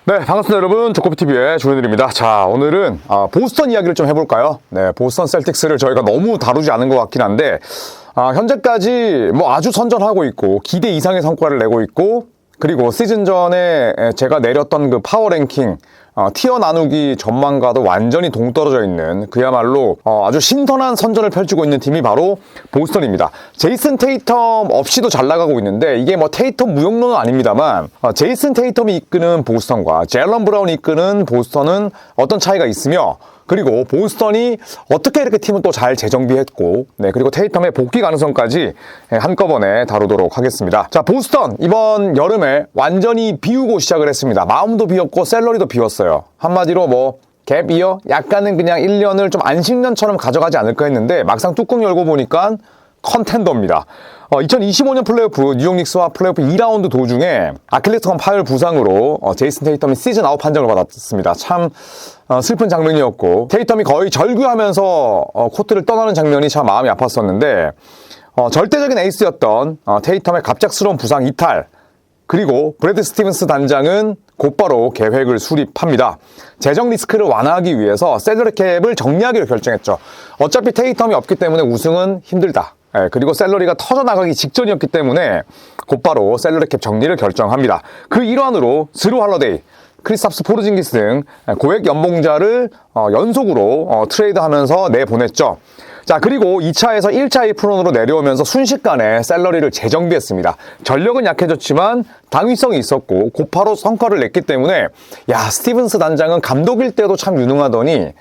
네, 반갑습니다 여러분. 조코피TV의 조현일입니다. 자, 오늘은 보스턴 이야기를 좀 해볼까요? 네, 보스턴 셀틱스를 저희가 너무 다루지 않은 것 같긴 한데 현재까지 뭐 아주 선전하고 있고 기대 이상의 성과를 내고 있고, 그리고 시즌 전에 제가 내렸던 그 파워 랭킹 티어 나누기 전망과도 완전히 동떨어져 있는 그야말로 아주 신선한 선전을 펼치고 있는 팀이 바로 보스턴입니다. 제이슨 테이텀 없이도 잘 나가고 있는데, 이게 뭐 테이텀 무용론은 아닙니다만 제이슨 테이텀이 이끄는 보스턴과 제일런 브라운이 이끄는 보스턴은 어떤 차이가 있으며, 그리고 보스턴이 어떻게 이렇게 팀을 또 잘 재정비했고, 네, 그리고 테이텀의 복귀 가능성까지 한꺼번에 다루도록 하겠습니다. 자, 보스턴 이번 여름에 완전히 비우고 시작을 했습니다. 마음도 비웠고 샐러리도 비웠어요. 한마디로 뭐 갭이어 약간은 그냥 1년을 좀 안식년처럼 가져가지 않을까 했는데, 막상 뚜껑 열고 보니까 컨텐더입니다. 2025년 플레이오프 뉴욕 닉스와 플레이오프 2라운드 도중에 아킬레스건 파열 부상으로 제이슨 테이텀이 시즌 아웃 판정을 받았습니다. 참 슬픈 장면이었고, 테이텀이 거의 절규하면서 코트를 떠나는 장면이 참 마음이 아팠었는데, 절대적인 에이스였던 테이텀의 갑작스러운 부상 이탈, 그리고 브래드 스티븐스 단장은 곧바로 계획을 수립합니다. 재정 리스크를 완화하기 위해서 셀러리 캡을 정리하기로 결정했죠. 어차피 테이텀이 없기 때문에 우승은 힘들다. 그리고 샐러리가 터져나가기 직전이었기 때문에 곧바로 샐러리 캡 정리를 결정합니다. 그 일환으로 드루 할러데이, 크리스탑스 포르징기스 등 고액 연봉자를 연속으로 트레이드하면서 내보냈죠. 자, 그리고 2차에서 1차 에이프론으로 내려오면서 순식간에 샐러리를 재정비했습니다. 전력은 약해졌지만 당위성이 있었고 곧바로 성과를 냈기 때문에, 야, 스티븐스 단장은 감독일 때도 참 유능하더니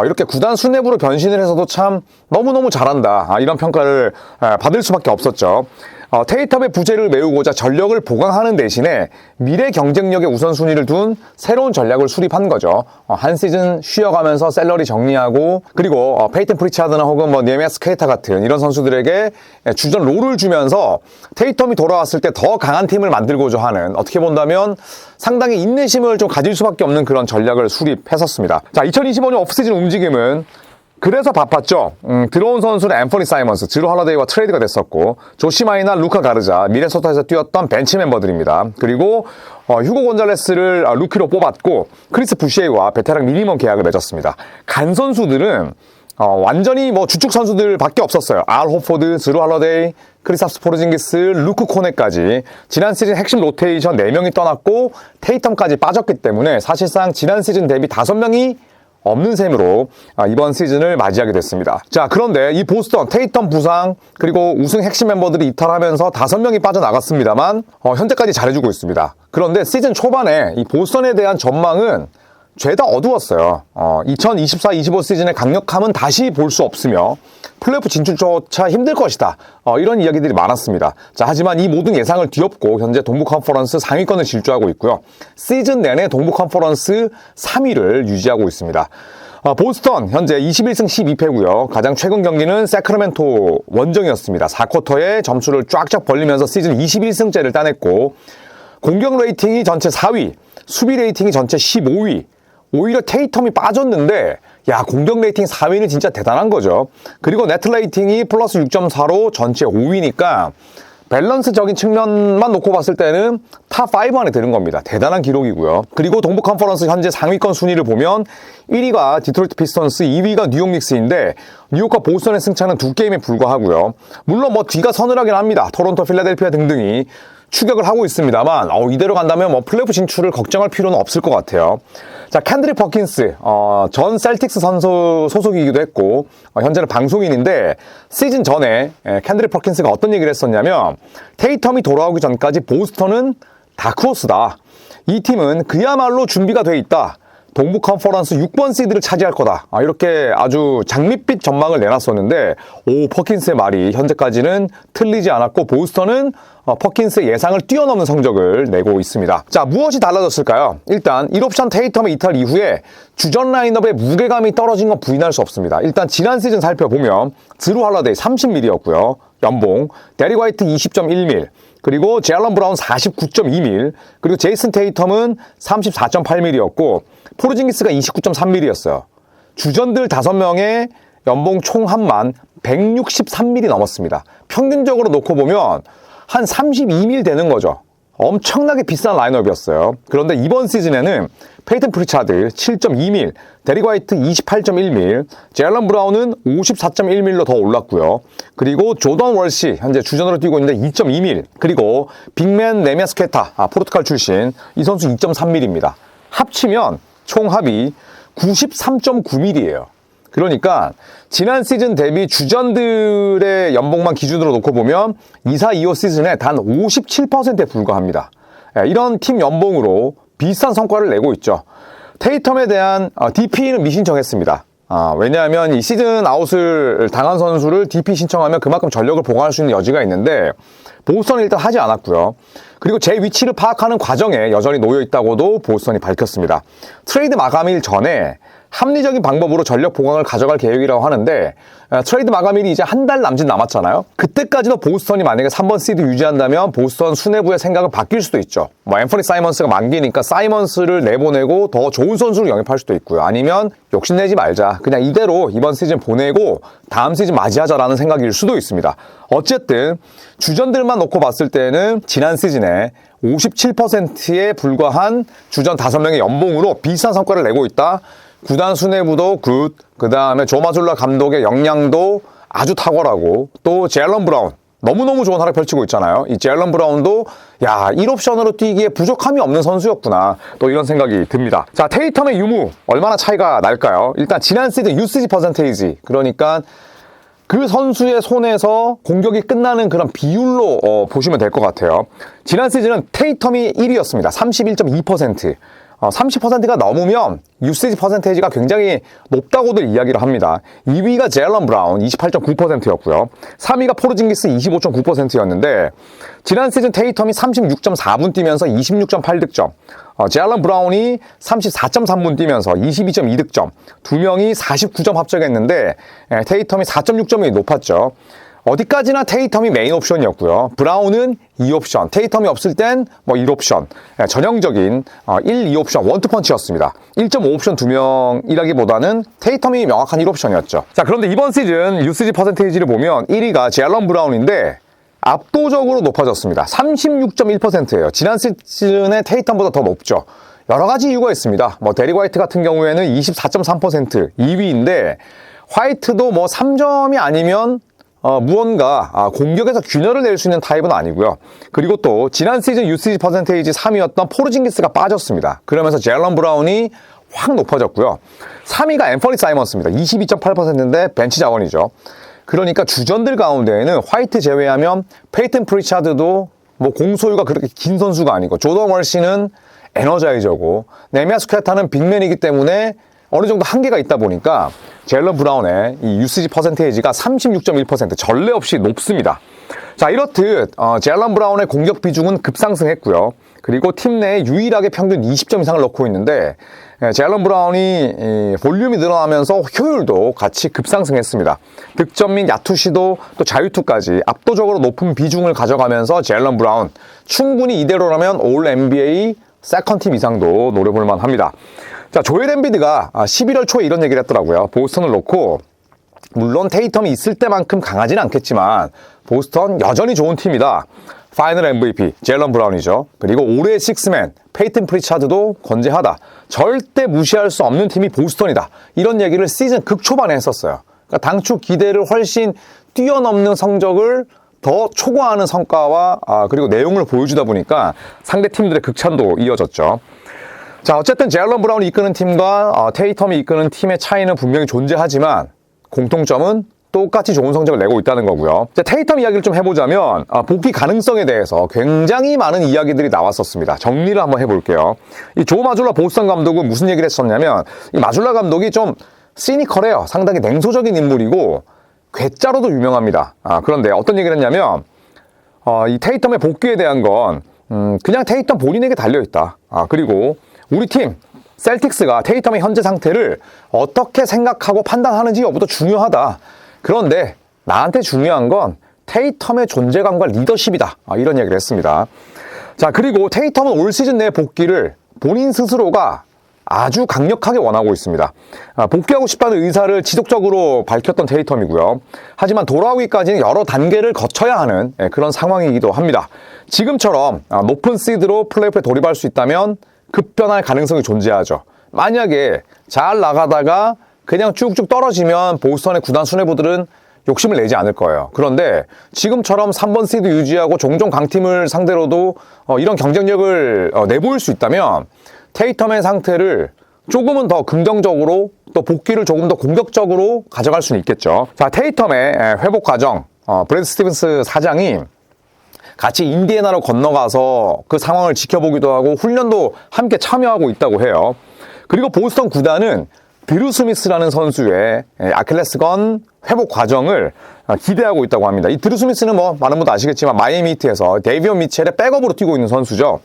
이렇게 구단 수뇌부로 변신을 해서도 참 너무너무 잘한다, 이런 평가를 받을 수밖에 없었죠. 테이텀의 부재를 메우고자 전력을 보강하는 대신에 미래 경쟁력의 우선순위를 둔 새로운 전략을 수립한 거죠. 한 시즌 쉬어가면서 샐러리 정리하고, 그리고 페이튼 프리차드나 혹은 뭐 니에미아스 케이타 같은 이런 선수들에게 주전 롤을 주면서 테이텀이 돌아왔을 때 더 강한 팀을 만들고자 하는, 어떻게 본다면 상당히 인내심을 좀 가질 수밖에 없는 그런 전략을 수립했었습니다. 자, 2025년 오프시즌 움직임은 그래서 바빴죠. 들어온 선수는 앰퍼니 사이먼스, 드루 할러데이와 트레이드가 됐었고, 조시 마이나 루카 가르자, 미네소타에서 뛰었던 벤치 멤버들입니다. 그리고 휴고 곤잘레스를 루키로 뽑았고, 크리스 부시에이와 베테랑 미니멈 계약을 맺었습니다. 간 선수들은 완전히 뭐 주축 선수들밖에 없었어요. 알 호포드, 드루 할러데이, 크리스탑스 포르징기스, 루크 코네까지 지난 시즌 핵심 로테이션 4명이 떠났고 테이텀까지 빠졌기 때문에 사실상 지난 시즌 대비 5명이 없는 셈으로 이번 시즌을 맞이하게 됐습니다. 자, 그런데 이 보스턴, 테이텀 부상, 그리고 우승 핵심 멤버들이 이탈하면서 5명이 빠져나갔습니다만 현재까지 잘해주고 있습니다. 그런데 시즌 초반에 이 보스턴에 대한 전망은 죄다 어두웠어요. 2024-25 시즌의 강력함은 다시 볼 수 없으며 플레이오프 진출조차 힘들 것이다, 이런 이야기들이 많았습니다. 자, 하지만 이 모든 예상을 뒤엎고 현재 동부 컨퍼런스 상위권을 질주하고 있고요. 시즌 내내 동부 컨퍼런스 3위를 유지하고 있습니다. 보스턴 현재 21승 12패고요. 가장 최근 경기는 세크라멘토 원정이었습니다. 4쿼터에 점수를 쫙쫙 벌리면서 시즌 21승째를 따냈고, 공격 레이팅이 전체 4위, 수비 레이팅이 전체 15위. 오히려 테이텀이 빠졌는데, 야, 공격 레이팅 4위는 진짜 대단한 거죠. 그리고 네트 레이팅이 플러스 6.4로 전체 5위니까 밸런스적인 측면만 놓고 봤을 때는 탑5 안에 드는 겁니다. 대단한 기록이고요. 그리고 동부 컨퍼런스 현재 상위권 순위를 보면 1위가 디트로이트 피스턴스, 2위가 뉴욕 닉스인데 뉴욕과 보스턴의 승차는 2게임에 불과하고요. 물론 뭐 뒤가 서늘하긴 합니다. 토론토, 필라델피아 등등이 추격을 하고 있습니다만 이대로 간다면 뭐 플레이오프 진출을 걱정할 필요는 없을 것 같아요. 자, 캔드릭 퍼킨스, 전 셀틱스 선수 소속이기도 했고 현재는 방송인인데, 시즌 전에 캔드릭 퍼킨스가 어떤 얘기를 했었냐면, 테이텀이 돌아오기 전까지 보스턴은 다크호스다. 이 팀은 그야말로 준비가 돼 있다. 동부 컨퍼런스 6번 시드를 차지할 거다. 이렇게 아주 장밋빛 전망을 내놨었는데, 퍼킨스의 말이 현재까지는 틀리지 않았고 보스턴은 퍼킨스의 예상을 뛰어넘는 성적을 내고 있습니다. 자, 무엇이 달라졌을까요? 일단 1옵션 테이텀의 이탈 이후에 주전 라인업의 무게감이 떨어진 건 부인할 수 없습니다. 일단 지난 시즌 살펴보면 드루 할러데이 30mm였고요. 연봉, 데릭 화이트 20.1mm, 그리고 제일런 브라운 49.2mm, 그리고 제이슨 테이텀은 34.8mm였고 포르징기스가 29.3mm였어요. 주전들 5명의 연봉 총 합만 163mm 넘었습니다. 평균적으로 놓고 보면 한 32mm 되는 거죠. 엄청나게 비싼 라인업이었어요. 그런데 이번 시즌에는 페이튼 프리차드 7.2밀, 데릭 화이트 28.1밀, 제일런 브라운은 54.1밀로 더 올랐고요. 그리고 조던 월시 현재 주전으로 뛰고 있는데 2.2밀, 그리고 빅맨 네메스케타 포르투갈 출신 이 선수 2.3밀입니다. 합치면 총합이 93.9밀이에요. 그러니까 지난 시즌 대비 주전들의 연봉만 기준으로 놓고 보면 24-25 시즌에 단 57%에 불과합니다. 이런 팀 연봉으로 비슷한 성과를 내고 있죠. 테이텀에 대한 DP는 미신청했습니다. 왜냐하면 이 시즌 아웃을 당한 선수를 DP 신청하면 그만큼 전력을 보강할 수 있는 여지가 있는데 보스턴은 일단 하지 않았고요. 그리고 제 위치를 파악하는 과정에 여전히 놓여있다고도 보스턴이 밝혔습니다. 트레이드 마감일 전에 합리적인 방법으로 전력 보강을 가져갈 계획이라고 하는데 트레이드 마감일이 이제 한 달 남짓 남았잖아요. 그때까지도 보스턴이 만약에 3번 시드 유지한다면 보스턴 수뇌부의 생각은 바뀔 수도 있죠. 앰퍼니 사이먼스가 만기니까 사이먼스를 내보내고 더 좋은 선수를 영입할 수도 있고요. 아니면 욕심내지 말자, 그냥 이대로 이번 시즌 보내고 다음 시즌 맞이하자라는 생각일 수도 있습니다. 어쨌든 주전들만 놓고 봤을 때는 지난 시즌에 57%에 불과한 주전 5명의 연봉으로 비슷한 성과를 내고 있다. 구단 수뇌부도 굿, 그 다음에 조 마줄라 감독의 역량도 아주 탁월하고, 또 제일런 브라운 너무너무 좋은 활약 펼치고 있잖아요. 이 제일런 브라운도 1옵션으로 뛰기에 부족함이 없는 선수였구나, 또 이런 생각이 듭니다. 자, 테이텀의 유무 얼마나 차이가 날까요? 일단 지난 시즌 유스지 퍼센테이지, 그러니까 그 선수의 손에서 공격이 끝나는 그런 비율로 보시면 될 것 같아요. 지난 시즌은 테이텀이 1위였습니다. 31.2%. 30%가 넘으면 유세지 퍼센테이지가 굉장히 높다고들 이야기를 합니다. 2위가 제일런 브라운 28.9%였고요. 3위가 포르징기스 25.9%였는데 지난 시즌 테이텀이 36.4분 뛰면서 26.8득점, 제일런 브라운이 34.3분 뛰면서 22.2득점, 두 명이 49점 합작했는데 테이텀이 4.6점이 높았죠. 어디까지나 테이텀이 메인 옵션이었고요. 브라운은 2옵션, 테이텀이 없을 땐 1옵션, 전형적인 1, 2옵션, 원투펀치였습니다. 1.5옵션 2명이라기보다는 테이텀이 명확한 1옵션이었죠. 자, 그런데 이번 시즌 유스지 퍼센테이지를 보면 1위가 제일런 브라운인데 압도적으로 높아졌습니다. 36.1%예요. 지난 시즌에 테이텀보다 더 높죠. 여러 가지 이유가 있습니다. 데릭 화이트 같은 경우에는 24.3% 2위인데 화이트도 3점이 아니면 무언가 공격에서 균열을 낼 수 있는 타입은 아니고요. 그리고 또 지난 시즌 유스지 퍼센테이지 3위였던 포르징기스가 빠졌습니다. 그러면서 제일런 브라운이 확 높아졌고요. 3위가 앰퍼니 사이먼스입니다. 22.8%인데 벤치 자원이죠. 그러니까 주전들 가운데에는 화이트 제외하면 페이튼 프리차드도 공소유가 그렇게 긴 선수가 아니고, 조던 월시는 에너자이저고, 네메스케타는 빅맨이기 때문에 어느 정도 한계가 있다 보니까 제일런 브라운의 이 유스지 퍼센테이지가 36.1% 전례 없이 높습니다. 자, 이렇듯 제일런 브라운의 공격 비중은 급상승했고요. 그리고 팀 내에 유일하게 평균 20점 이상을 넣고 있는데 제일런 브라운이 볼륨이 늘어나면서 효율도 같이 급상승했습니다. 득점 및 야투시도 또 자유투까지 압도적으로 높은 비중을 가져가면서 제일런 브라운 충분히 이대로라면 올 NBA 세컨팀 이상도 노려볼 만합니다. 자, 조엘 엠비드가 11월 초에 이런 얘기를 했더라고요. 보스턴을 놓고 물론 테이텀이 있을 때만큼 강하지는 않겠지만 보스턴 여전히 좋은 팀이다. 파이널 MVP 제일런 브라운이죠. 그리고 올해의 식스맨 페이튼 프리차드도 건재하다. 절대 무시할 수 없는 팀이 보스턴이다. 이런 얘기를 시즌 극초반에 했었어요. 그러니까 당초 기대를 훨씬 뛰어넘는 성적을 더 초과하는 성과와 그리고 내용을 보여주다 보니까 상대 팀들의 극찬도 이어졌죠. 자, 어쨌든 제일런 브라운이 이끄는 팀과 테이텀이 이끄는 팀의 차이는 분명히 존재하지만 공통점은 똑같이 좋은 성적을 내고 있다는 거고요. 자, 테이텀 이야기를 좀 해보자면 복귀 가능성에 대해서 굉장히 많은 이야기들이 나왔었습니다. 정리를 한번 해볼게요. 이 조 마줄라 보스턴 감독은 무슨 얘기를 했었냐면 이 마줄라 감독이 좀 시니컬해요. 상당히 냉소적인 인물이고 괴짜로도 유명합니다. 그런데 어떤 얘기를 했냐면 이 테이텀의 복귀에 대한 건 그냥 테이텀 본인에게 달려있다. 그리고 우리 팀 셀틱스가 테이텀의 현재 상태를 어떻게 생각하고 판단하는지 여부도 중요하다. 그런데 나한테 중요한 건 테이텀의 존재감과 리더십이다. 이런 얘기를 했습니다. 자, 그리고 테이텀은 올 시즌 내 복귀를 본인 스스로가 아주 강력하게 원하고 있습니다. 복귀하고 싶다는 의사를 지속적으로 밝혔던 테이텀이고요. 하지만 돌아오기까지는 여러 단계를 거쳐야 하는 그런 상황이기도 합니다. 지금처럼 높은 시드로 플레이오프에 돌입할 수 있다면 급변할 가능성이 존재하죠. 만약에 잘 나가다가 그냥 쭉쭉 떨어지면 보스턴의 구단 수뇌부들은 욕심을 내지 않을 거예요. 그런데 지금처럼 3번 시드 유지하고 종종 강팀을 상대로도 이런 경쟁력을 내보일 수 있다면 테이텀의 상태를 조금은 더 긍정적으로 또 복귀를 조금 더 공격적으로 가져갈 수는 있겠죠. 자, 테이텀의 회복 과정, 브래드 스티븐스 사장이 같이 인디애나로 건너가서 그 상황을 지켜보기도 하고 훈련도 함께 참여하고 있다고 해요. 그리고 보스턴 구단은 드루 스미스라는 선수의 아킬레스건 회복 과정을 기대하고 있다고 합니다. 이 드루 스미스는 뭐 많은 분도 아시겠지만 마이애미 히트에서 데이비언 미첼의 백업으로 뛰고 있는 선수죠.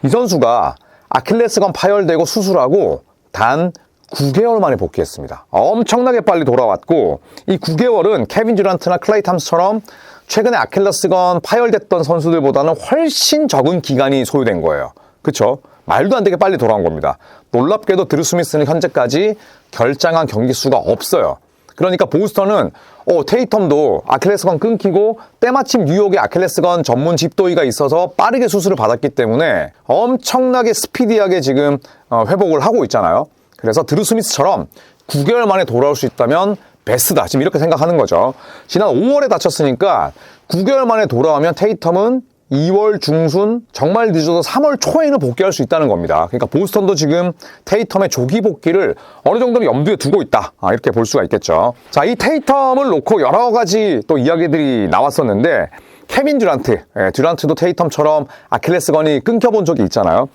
이 선수가 아킬레스건 파열되고 수술하고 단 9개월 만에 복귀했습니다. 엄청나게 빨리 돌아왔고 이 9개월은 케빈 듀란트나 클레이 탐스처럼 최근에 아킬레스건 파열됐던 선수들보다는 훨씬 적은 기간이 소요된 거예요. 그렇죠? 말도 안 되게 빨리 돌아온 겁니다. 놀랍게도 드루 스미스는 현재까지 결장한 경기 수가 없어요. 그러니까 보스턴은 테이텀도 아킬레스건 끊기고 때마침 뉴욕에 아킬레스건 전문 집도의가 있어서 빠르게 수술을 받았기 때문에 엄청나게 스피디하게 지금 회복을 하고 있잖아요. 그래서 드루 스미스처럼 9개월 만에 돌아올 수 있다면 베스트다. 지금 이렇게 생각하는 거죠. 지난 5월에 다쳤으니까 9개월 만에 돌아오면 테이텀은 2월 중순, 정말 늦어도 3월 초에는 복귀할 수 있다는 겁니다. 그러니까 보스턴도 지금 테이텀의 조기 복귀를 어느 정도는 염두에 두고 있다. 이렇게 볼 수가 있겠죠. 자, 이 테이텀을 놓고 여러 가지 또 이야기들이 나왔었는데 케빈 듀란트, 듀란트도 테이텀처럼 아킬레스건이 끊겨본 적이 있잖아요.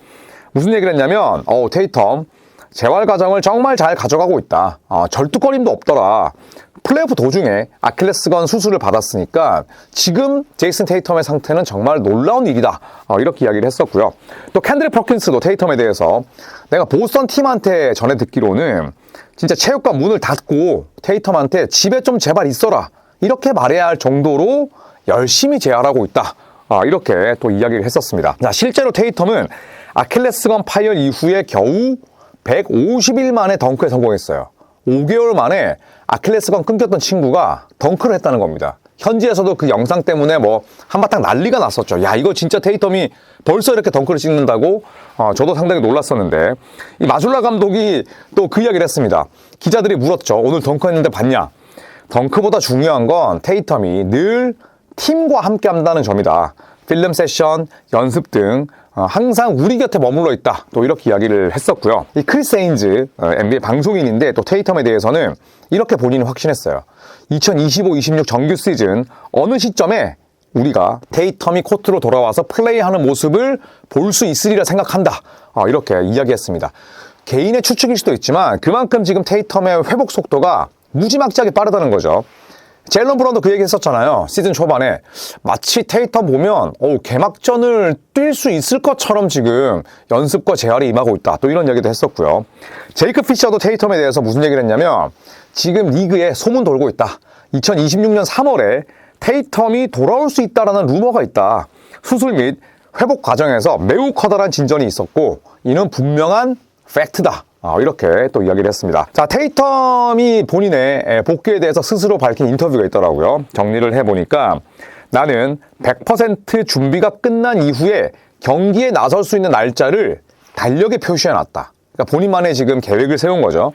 무슨 얘기를 했냐면 테이텀 재활 과정을 정말 잘 가져가고 있다. 절뚝거림도 없더라. 플레이오프 도중에 아킬레스건 수술을 받았으니까 지금 제이슨 테이텀의 상태는 정말 놀라운 일이다. 이렇게 이야기를 했었고요. 또 캔드릭 퍼킨스도 테이텀에 대해서 내가 보스턴 팀한테 전해 듣기로는 진짜 체육관 문을 닫고 테이텀한테 집에 좀 제발 있어라. 이렇게 말해야 할 정도로 열심히 재활하고 있다. 이렇게 또 이야기를 했었습니다. 자, 실제로 테이텀은 아킬레스건 파열 이후에 겨우 150일 만에 덩크에 성공했어요. 5개월 만에 아킬레스건 끊겼던 친구가 덩크를 했다는 겁니다. 현지에서도 그 영상 때문에 뭐 한바탕 난리가 났었죠. 야, 이거 진짜 테이텀이 벌써 이렇게 덩크를 찍는다고 저도 상당히 놀랐었는데 이 마줄라 감독이 또 그 이야기를 했습니다. 기자들이 물었죠. 오늘 덩크했는데 봤냐? 덩크보다 중요한 건 테이텀이 늘 팀과 함께 한다는 점이다. 필름 세션, 연습 등 항상 우리 곁에 머물러 있다. 또 이렇게 이야기를 했었고요. 이 크리스 헤인즈, NBA 방송인인데 또 테이텀에 대해서는 이렇게 본인이 확신했어요. 2025-26 정규 시즌 어느 시점에 우리가 테이텀이 코트로 돌아와서 플레이하는 모습을 볼 수 있으리라 생각한다. 이렇게 이야기했습니다. 개인의 추측일 수도 있지만 그만큼 지금 테이텀의 회복 속도가 무지막지하게 빠르다는 거죠. 제일런 브라운도 그 얘기 했었잖아요. 시즌 초반에 마치 테이텀 보면 개막전을 뛸 수 있을 것처럼 지금 연습과 재활에 임하고 있다. 또 이런 얘기도 했었고요. 제이크 피셔도 테이텀에 대해서 무슨 얘기를 했냐면 지금 리그에 소문 돌고 있다. 2026년 3월에 테이텀이 돌아올 수 있다라는 루머가 있다. 수술 및 회복 과정에서 매우 커다란 진전이 있었고 이는 분명한 팩트다. 이렇게 또 이야기를 했습니다. 자, 테이텀이 본인의 복귀에 대해서 스스로 밝힌 인터뷰가 있더라고요. 정리를 해보니까 나는 100% 준비가 끝난 이후에 경기에 나설 수 있는 날짜를 달력에 표시해놨다. 그러니까 본인만의 지금 계획을 세운 거죠.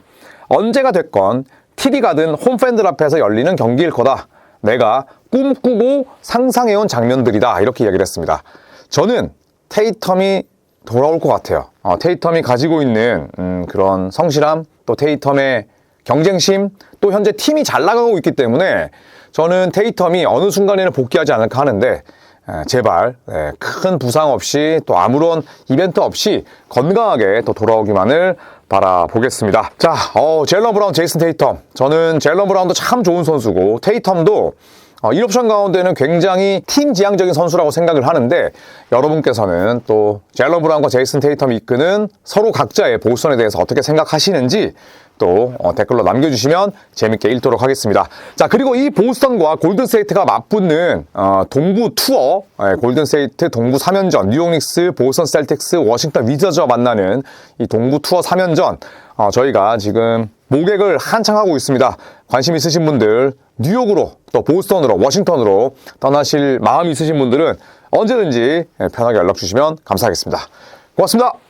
언제가 됐건 TD 가든 홈팬들 앞에서 열리는 경기일 거다. 내가 꿈꾸고 상상해온 장면들이다. 이렇게 이야기를 했습니다. 저는 테이텀이 돌아올 것 같아요. 테이텀이 가지고 있는 그런 성실함, 또 테이텀의 경쟁심, 또 현재 팀이 잘 나가고 있기 때문에 저는 테이텀이 어느 순간에는 복귀하지 않을까 하는데 제발 큰 부상 없이 또 아무런 이벤트 없이 건강하게 또 돌아오기만을 바라보겠습니다. 자, 제일런 브라운, 제이슨 테이텀. 저는 제일런 브라운도 참 좋은 선수고 테이텀도 이 옵션 가운데는 굉장히 팀 지향적인 선수라고 생각을 하는데 여러분께서는 또 젤런 브라운과 제이슨 테이텀이 이끄는 서로 각자의 보스턴에 대해서 어떻게 생각하시는지 또 댓글로 남겨주시면 재밌게 읽도록 하겠습니다. 자, 그리고 이 보스턴과 골든스테이트가 맞붙는 동부 투어, 골든스테이트 동부 3연전, 뉴욕 닉스, 보스턴 셀틱스, 워싱턴 위저즈와 만나는 이 동부 투어 3연전 저희가 지금 모객을 한창 하고 있습니다. 관심 있으신 분들 뉴욕으로 또 보스턴으로 워싱턴으로 떠나실 마음이 있으신 분들은 언제든지 편하게 연락 주시면 감사하겠습니다. 고맙습니다.